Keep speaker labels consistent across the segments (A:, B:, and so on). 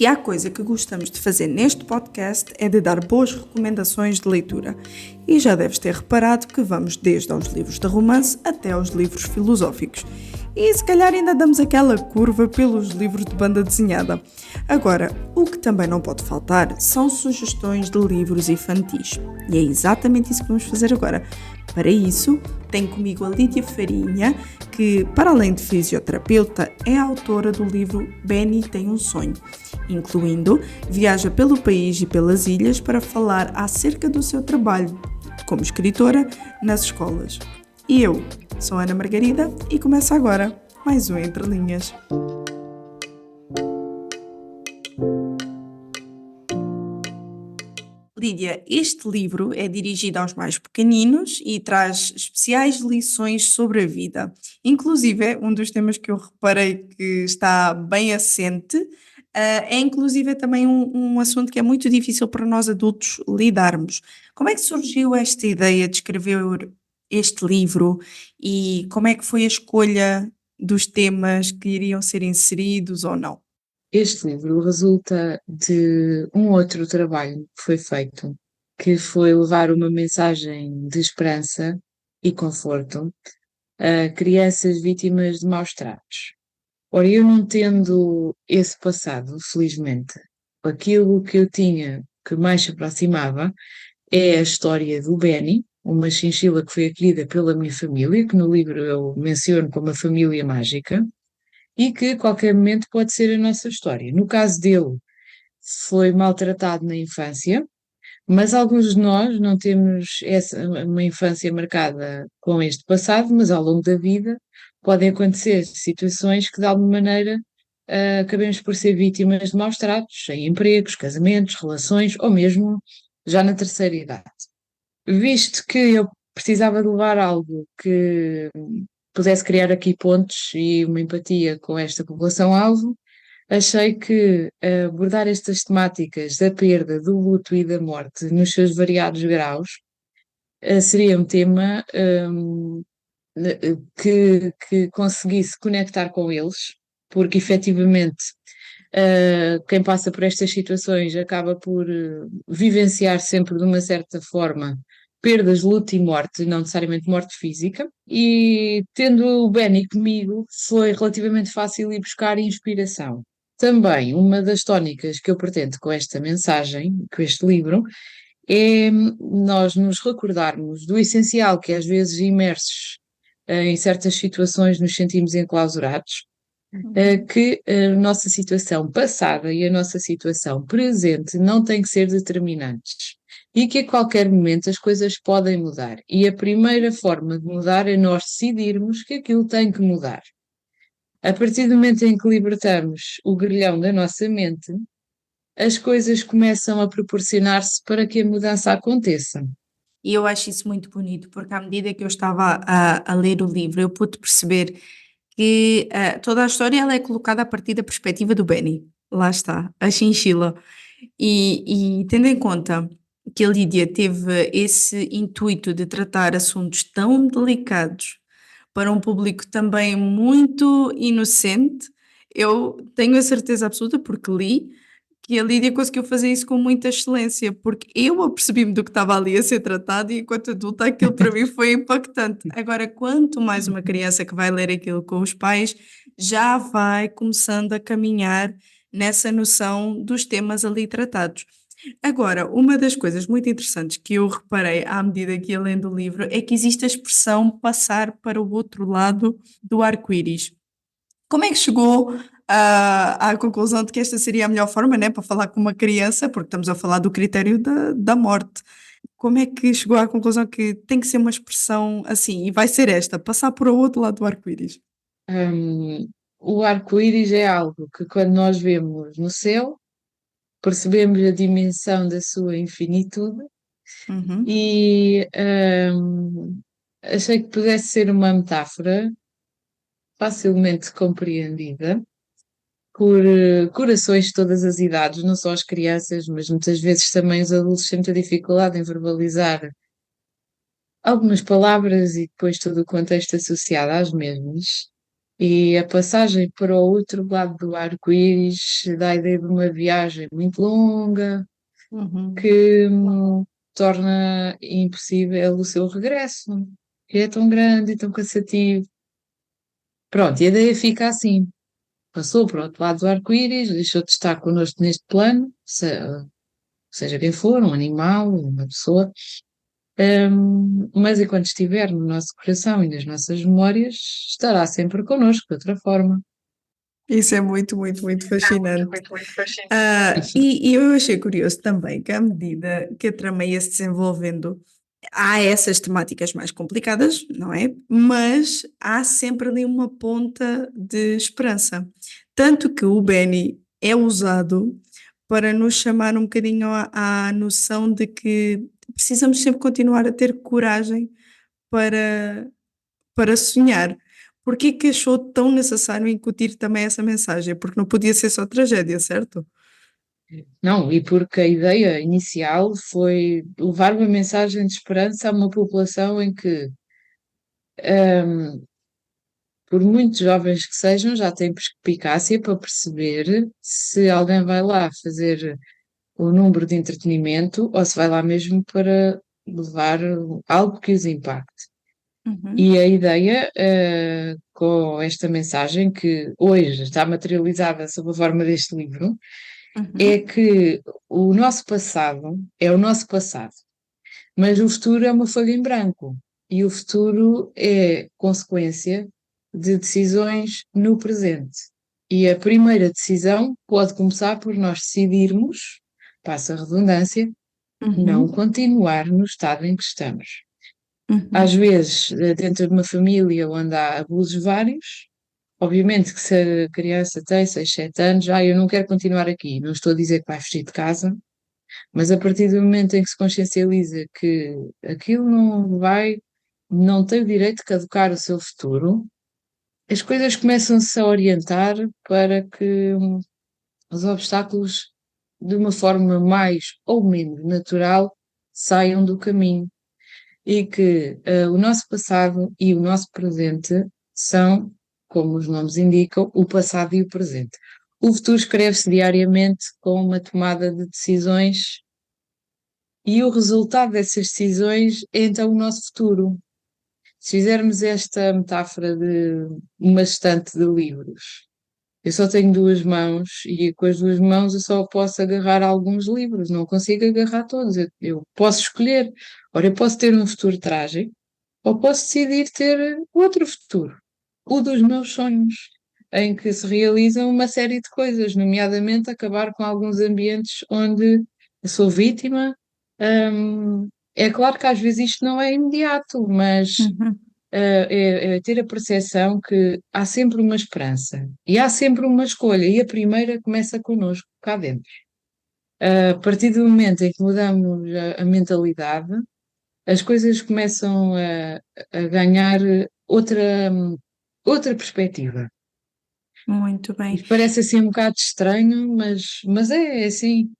A: Se há coisa que gostamos de fazer neste podcast é de dar boas recomendações de leitura. E já deves ter reparado que vamos desde aos livros de romance até aos livros filosóficos. E se calhar ainda damos aquela curva pelos livros de banda desenhada. Agora, o que também não pode faltar são sugestões de livros infantis. E é exatamente isso que vamos fazer agora. Para isso, tenho comigo a Lídia Farinha, que, para além de fisioterapeuta, é autora do livro Benny tem um sonho, incluindo viaja pelo país e pelas ilhas para falar acerca do seu trabalho como escritora nas escolas. E eu sou Ana Margarida e começa agora mais um Entre Linhas. Lídia, este livro é dirigido aos mais pequeninos e traz especiais lições sobre a vida. Inclusive, um dos temas que eu reparei que está bem assente, é inclusive também um assunto que é muito difícil para nós adultos lidarmos. Como é que surgiu esta ideia de escrever este livro e como é que foi a escolha dos temas que iriam ser inseridos ou não?
B: Este livro resulta de um outro trabalho que foi feito, que foi levar uma mensagem de esperança e conforto a crianças vítimas de maus tratos. Ora, eu não tendo esse passado, felizmente, aquilo que eu tinha que mais se aproximava é a história do Benny, uma chinchila que foi acolhida pela minha família, que no livro eu menciono como a família mágica, e que a qualquer momento pode ser a nossa história. No caso dele, foi maltratado na infância, mas alguns de nós não temos uma infância marcada com este passado, mas ao longo da vida podem acontecer situações que de alguma maneira acabemos por ser vítimas de maus tratos, em empregos, casamentos, relações ou mesmo já na terceira idade. Visto que eu precisava de levar algo que pudesse criar aqui pontos e uma empatia com esta população-alvo, achei que abordar estas temáticas da perda, do luto e da morte nos seus variados graus seria um tema que conseguisse conectar com eles, porque efetivamente quem passa por estas situações acaba por vivenciar sempre de uma certa forma perdas, luto e morte, não necessariamente morte física, e tendo o Benny comigo foi relativamente fácil ir buscar inspiração. Também uma das tónicas que eu pretendo com esta mensagem, com este livro, é nós nos recordarmos do essencial que às vezes imersos em certas situações nos sentimos enclausurados, que a nossa situação passada e a nossa situação presente não têm que ser determinantes e que a qualquer momento as coisas podem mudar. E a primeira forma de mudar é nós decidirmos que aquilo tem que mudar. A partir do momento em que libertamos o grilhão da nossa mente, as coisas começam a proporcionar-se para que a mudança aconteça.
A: E eu acho isso muito bonito, porque à medida que eu estava a ler o livro, eu pude perceber que toda a história ela é colocada a partir da perspectiva do Benny. Lá está, a chinchila. E tendo em conta que a Lídia teve esse intuito de tratar assuntos tão delicados para um público também muito inocente, eu tenho a certeza absoluta, porque li, que a Lídia conseguiu fazer isso com muita excelência, porque eu apercebi-me do que estava ali a ser tratado e enquanto adulta aquilo para mim foi impactante. Agora, quanto mais uma criança que vai ler aquilo com os pais, já vai começando a caminhar nessa noção dos temas ali tratados. Agora, uma das coisas muito interessantes que eu reparei à medida que ia lendo o livro é que existe a expressão passar para o outro lado do arco-íris. Como é que chegou à conclusão de que esta seria a melhor forma, né, para falar com uma criança, porque estamos a falar do critério da morte. Como é que chegou à conclusão que tem que ser uma expressão assim, e vai ser esta, passar para o outro lado do arco-íris?
B: O arco-íris é algo que quando nós vemos no céu, percebemos a dimensão da sua infinitude
A: Uhum.
B: e achei que pudesse ser uma metáfora facilmente compreendida por corações de todas as idades, não só as crianças, mas muitas vezes também os adultos têm muita dificuldade em verbalizar algumas palavras e depois todo o contexto associado às mesmas. E a passagem para o outro lado do arco-íris dá a ideia de uma viagem muito longa
A: Uhum.
B: que torna impossível o seu regresso, que é tão grande e tão cansativo. Pronto, e a ideia fica assim. Passou para o outro lado do arco-íris, deixou de estar connosco neste plano, seja quem for, um animal, uma pessoa, mas enquanto estiver no nosso coração e nas nossas memórias, estará sempre connosco, de outra forma.
A: Isso é muito, muito, muito fascinante.
C: Muito fascinante.
A: E eu achei curioso também que, à medida que a trama ia se desenvolvendo, há essas temáticas mais complicadas, não é? Mas há sempre ali uma ponta de esperança. Tanto que o Benny é usado para nos chamar um bocadinho à noção de que precisamos sempre continuar a ter coragem para, para sonhar. Porquê que achou tão necessário incutir também essa mensagem? Porque não podia ser só tragédia, certo?
B: Não, e porque a ideia inicial foi levar uma mensagem de esperança a uma população em que, hum, por muito jovens que sejam, já têm perspicácia para perceber se alguém vai lá fazer o número de entretenimento ou se vai lá mesmo para levar algo que os impacte.
A: Uhum,
B: E a ideia, com esta mensagem, que hoje está materializada sob a forma deste livro, é
A: uhum,
B: que o nosso passado é o nosso passado, mas o futuro é uma folha em branco. E o futuro é consequência de decisões no presente. E a primeira decisão pode começar por nós decidirmos, passa a redundância, não
A: uhum,
B: continuar no estado em que estamos. Às
A: uhum,
B: vezes, dentro de uma família onde há abusos vários, obviamente que se a criança tem 6, 7 anos, eu não quero continuar aqui, não estou a dizer que vai fugir de casa, mas a partir do momento em que se consciencializa que aquilo não tem o direito de caducar o seu futuro, as coisas começam-se a orientar para que os obstáculos, de uma forma mais ou menos natural, saiam do caminho e que o nosso passado e o nosso presente são, como os nomes indicam, o passado e o presente. O futuro escreve-se diariamente com uma tomada de decisões e o resultado dessas decisões é então o nosso futuro. Se fizermos esta metáfora de uma estante de livros, eu só tenho duas mãos e com as duas mãos eu só posso agarrar alguns livros, não consigo agarrar todos. Eu posso escolher. Ora, eu posso ter um futuro trágico ou posso decidir ter outro futuro, o dos meus sonhos, em que se realizam uma série de coisas, nomeadamente acabar com alguns ambientes onde eu sou vítima. É claro que às vezes isto não é imediato, mas
A: uhum.
B: é ter a percepção que há sempre uma esperança e há sempre uma escolha, e a primeira começa connosco, cá dentro. A partir do momento em que mudamos a mentalidade, as coisas começam a ganhar outra perspectiva.
A: Muito bem.
B: Isto parece assim um bocado estranho, mas é assim.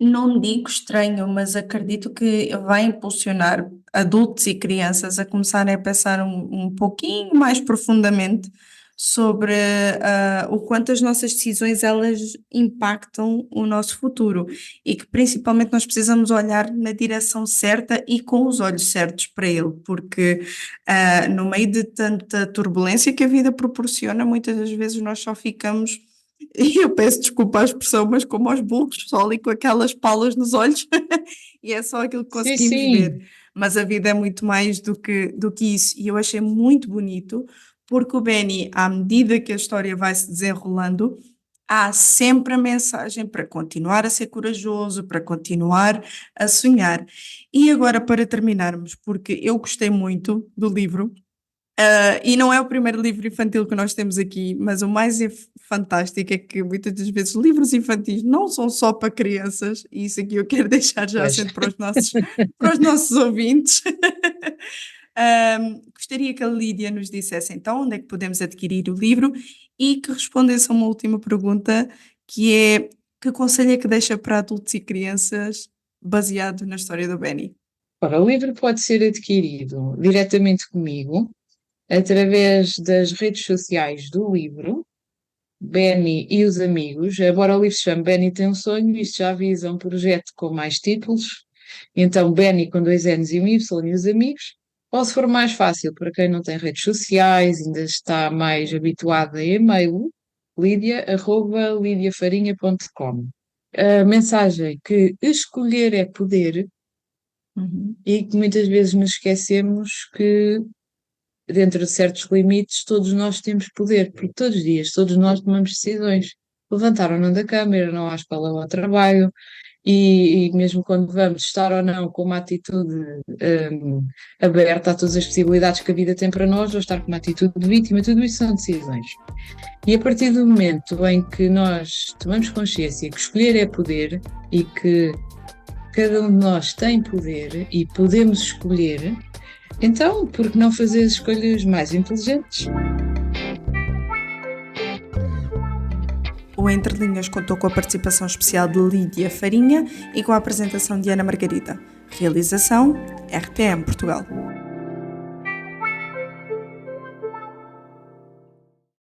A: Não digo estranho, mas acredito que vai impulsionar adultos e crianças a começarem a pensar um pouquinho mais profundamente sobre o quanto as nossas decisões elas impactam o nosso futuro e que principalmente nós precisamos olhar na direção certa e com os olhos certos para ele, porque no meio de tanta turbulência que a vida proporciona, muitas das vezes nós só ficamos e eu peço desculpa à expressão, mas como aos burros, só ali com aquelas palas nos olhos, e é só aquilo que
B: Sim,
A: conseguimos
B: sim.
A: ver. Mas a vida é muito mais do que isso, e eu achei muito bonito, porque o Benny, à medida que a história vai se desenrolando, há sempre a mensagem para continuar a ser corajoso, para continuar a sonhar. E agora, para terminarmos, porque eu gostei muito do livro. E não é o primeiro livro infantil que nós temos aqui, mas o mais fantástico é que muitas das vezes livros infantis não são só para crianças, e isso aqui eu quero deixar já
B: Pois.
A: assento para os nossos ouvintes. Gostaria que a Lídia nos dissesse então onde é que podemos adquirir o livro e que respondesse a uma última pergunta, que é que conselho é que deixa para adultos e crianças baseado na história do Benny?
B: Ora, o livro pode ser adquirido diretamente comigo, através das redes sociais do livro, Benny e os amigos. Embora o livro se chame Benny tem um sonho, isto já avisa um projeto com mais títulos. Então, Benny com 2 N's e um Y e os amigos. Ou se for mais fácil, para quem não tem redes sociais, ainda está mais habituado a e-mail, lidia@lidiafarinha.com. A mensagem que escolher é poder
A: Uhum.
B: e que muitas vezes nos esquecemos que, dentro de certos limites, todos nós temos poder, porque todos os dias, todos nós tomamos decisões. Levantar ou não da cama, ir ou não à escola ou ao trabalho, e mesmo quando vamos estar ou não com uma atitude aberta a todas as possibilidades que a vida tem para nós, ou estar com uma atitude de vítima, tudo isso são decisões. E a partir do momento em que nós tomamos consciência que escolher é poder e que cada um de nós tem poder e podemos escolher, então, por que não fazer as escolhas mais inteligentes?
A: O Entre Linhas contou com a participação especial de Lídia Farinha e com a apresentação de Ana Margarida. Realização: RTM Portugal.